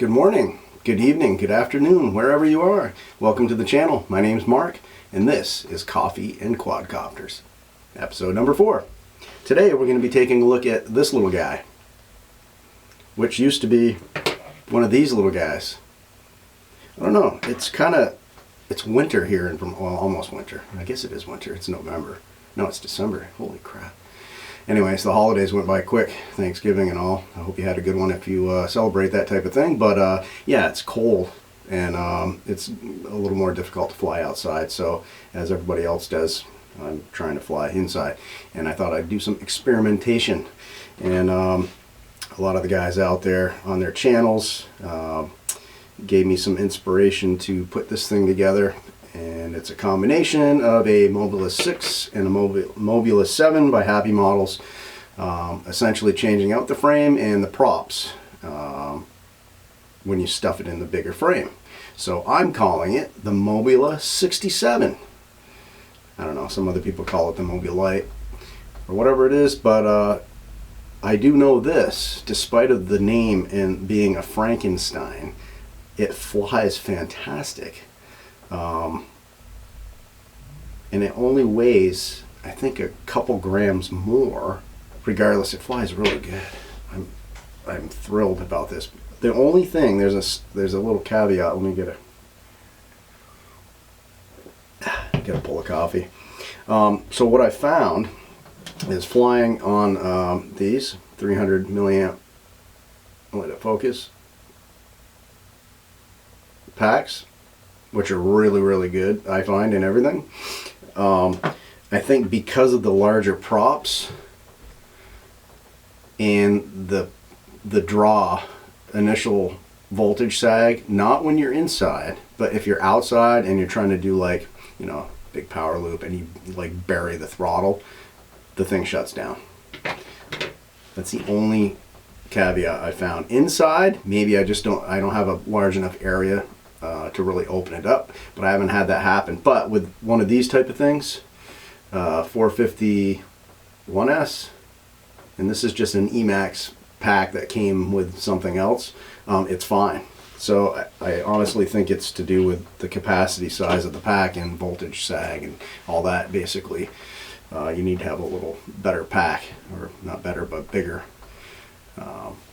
Good morning, good evening, good afternoon, wherever you are. Welcome to the channel. My name's Mark, and this is Coffee and Quadcopters, episode number 4. Today we're going to be taking a look at this little guy, which used to be one of these little guys. I don't know, it's winter here, and well, almost winter. I guess it is winter, it's November. No, it's December, holy crap. Anyways, the holidays went by quick, Thanksgiving and all. I hope you had a good one if you celebrate that type of thing. But yeah, it's cold and it's a little more difficult to fly outside. So as everybody else does, I'm trying to fly inside. And I thought I'd do some experimentation. And a lot of the guys out there on their channels gave me some inspiration to put this thing together. And it's a combination of a Mobula 6 and a Mobula 7 by Happy Models, essentially changing out the frame and the props when you stuff it in the bigger frame. So I'm calling it the Mobula67. I don't know, some other people call it the Mobula or whatever it is, but I do know this, despite of the name and being a Frankenstein, it flies fantastic. And it only weighs, I think, a couple grams more. Regardless, it flies really good. I'm thrilled about this. The only thing, there's a little caveat. Let me get a pull of coffee. So what I found is flying on these 300 milliamp. Let it focus. Packs, which are really good, I find, and everything. I think because of the larger props and the draw initial voltage sag, not when you're inside, but if you're outside and you're trying to do, like, you know, big power loop and you like bury the throttle, the thing shuts down. That's the only caveat I found. Inside, maybe I don't have a large enough area to really open it up, but I haven't had that happen. But with one of these type of things, 451S, and this is just an Emax pack that came with something else, it's fine. So I honestly think it's to do with the capacity size of the pack and voltage sag and all that. Basically, you need to have a little better pack, or not better, but bigger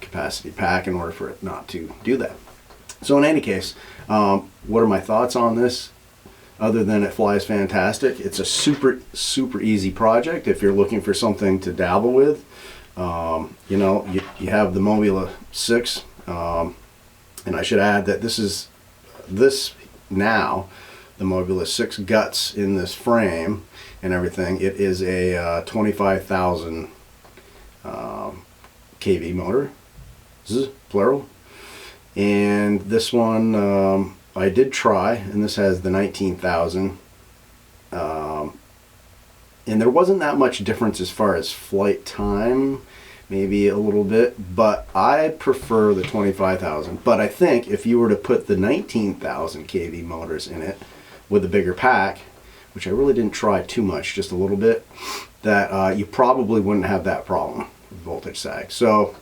capacity pack in order for it not to do that. So in any case, what are my thoughts on this? Other than it flies fantastic, it's a super easy project if you're looking for something to dabble with. You know, you have the Mobula 6, and I should add that this now, the Mobula 6 guts in this frame and everything. It is a 25,000 kV motor, plural. And this one I did try, and this has the 19,000. And there wasn't that much difference as far as flight time, maybe a little bit, but I prefer the 25,000. But I think if you were to put the 19,000 kV motors in it with a bigger pack, which I really didn't try too much, just a little bit, that you probably wouldn't have that problem with voltage sag. So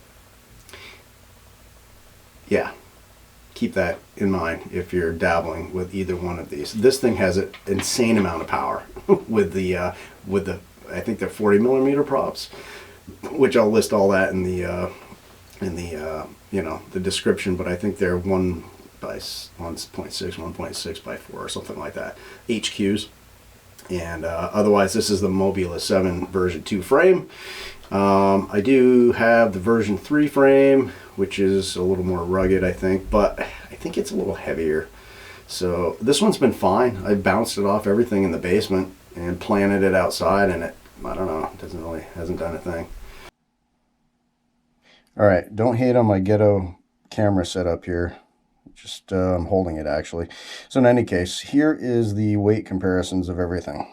yeah, keep that in mind if you're dabbling with either one of these. This thing has an insane amount of power with the I think they're 40 millimeter props, which I'll list all that in the you know, the description. But I think they're 1.6, 1.6 by 4 or something like that, HQs. And otherwise, this is the Mobula 7 version 2 frame. I do have the version 3 frame, which is a little more rugged, I think, but I think it's a little heavier. So this one's been fine. I bounced it off everything in the basement and planted it outside, and it, I don't know, hasn't done a thing. All right, don't hate on my ghetto camera setup here. Just I'm holding it actually. So in any case, here is the weight comparisons of everything.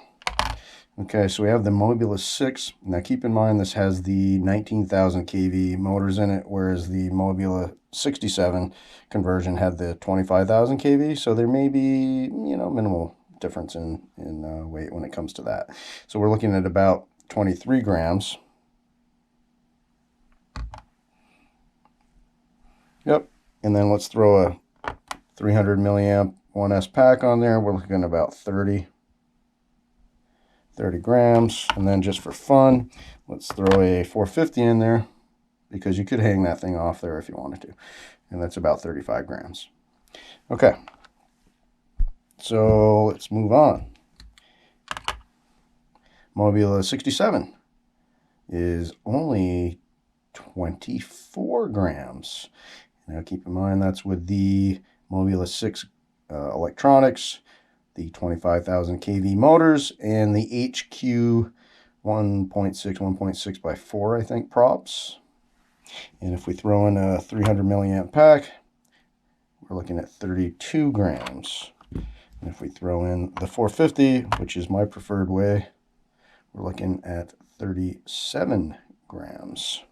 Okay, so we have the Mobula 6. Now keep in mind this has the 19,000 kV motors in it, whereas the Mobula 67 conversion had the 25,000 kV. So there may be, you know, minimal difference in weight when it comes to that. So we're looking at about 23 grams. Yep, And then let's throw a 300 milliamp 1S pack on there. We're looking at about 30 grams. And then just for fun, let's throw a 450 in there, because you could hang that thing off there if you wanted to. And that's about 35 grams. Okay. So let's move on. Mobula67 is only 24 grams. Now keep in mind that's with the Mobula 6 electronics, the 25,000 kV motors, and the HQ 1.6 by 4, I think, props. And if we throw in a 300 milliamp pack, we're looking at 32 grams. And if we throw in the 450, which is my preferred way, we're looking at 37 grams.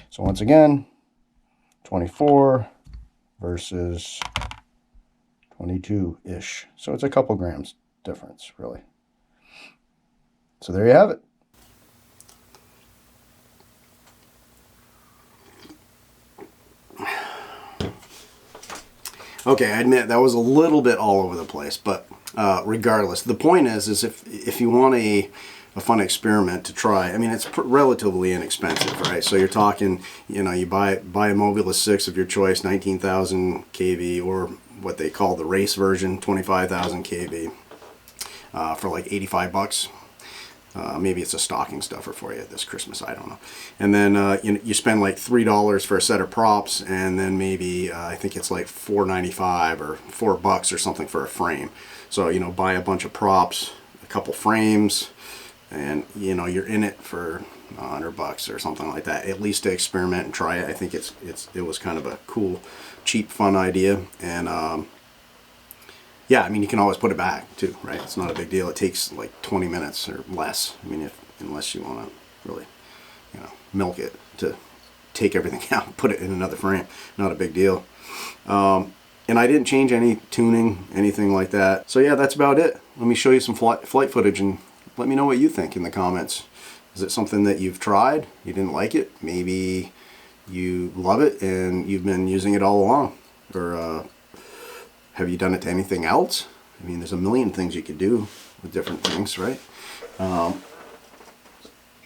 So once again, 24 versus 22-ish. So it's a couple grams difference, really. So there you have it. Okay, I admit that was a little bit all over the place, but regardless, the point is if you want a fun experiment to try, I mean, it's relatively inexpensive, right? So you're talking, you know, you buy a Mobula 6 of your choice, 19,000 kV, or what they call the race version, 25,000 kV, for like 85 bucks. Maybe it's a stocking stuffer for you this Christmas, I don't know. And then you spend like $3 for a set of props, and then maybe I think it's like $4.95 or $4 or something for a frame. So, you know, buy a bunch of props, a couple frames, and you know, you're in it for $100 or something like that, at least to experiment and try it. I think it was kind of a cool, cheap, fun idea. And yeah, I mean, you can always put it back too, right? It's not a big deal. It takes like 20 minutes or less. I mean, unless you want to really, you know, milk it to take everything out and put it in another frame. Not a big deal. And I didn't change any tuning, anything like that. So yeah, that's about it. Let me show you some flight footage and let me know what you think in the comments. Is it something that you've tried, you didn't like it? Maybe you love it and you've been using it all along. Or have you done it to anything else? I mean, there's a million things you could do with different things, right?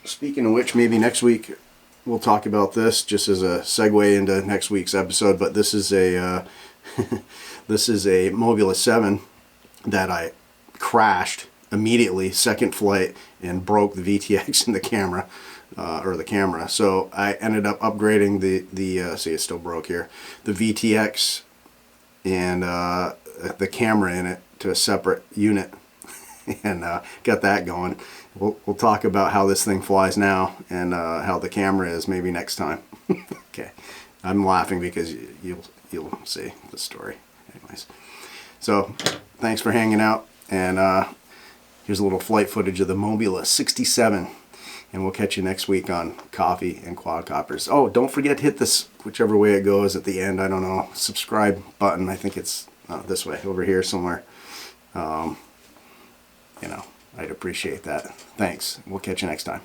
Speaking of which, maybe next week we'll talk about this just as a segue into next week's episode. But this is a this is a Mobula 7 that I crashed immediately, second flight, and broke the VTX in the camera, or the camera. So I ended up upgrading the see, it's still broke here, the VTX and the camera in it to a separate unit, and got that going. We'll talk about how this thing flies now and how the camera is maybe next time. Okay, I'm laughing because you'll see the story. Anyways, so thanks for hanging out, and here's a little flight footage of the Mobula67. And we'll catch you next week on Coffee and Quadcopters. Oh, don't forget to hit this, whichever way it goes at the end, I don't know, subscribe button. I think it's this way, over here somewhere. You know, I'd appreciate that. Thanks. We'll catch you next time.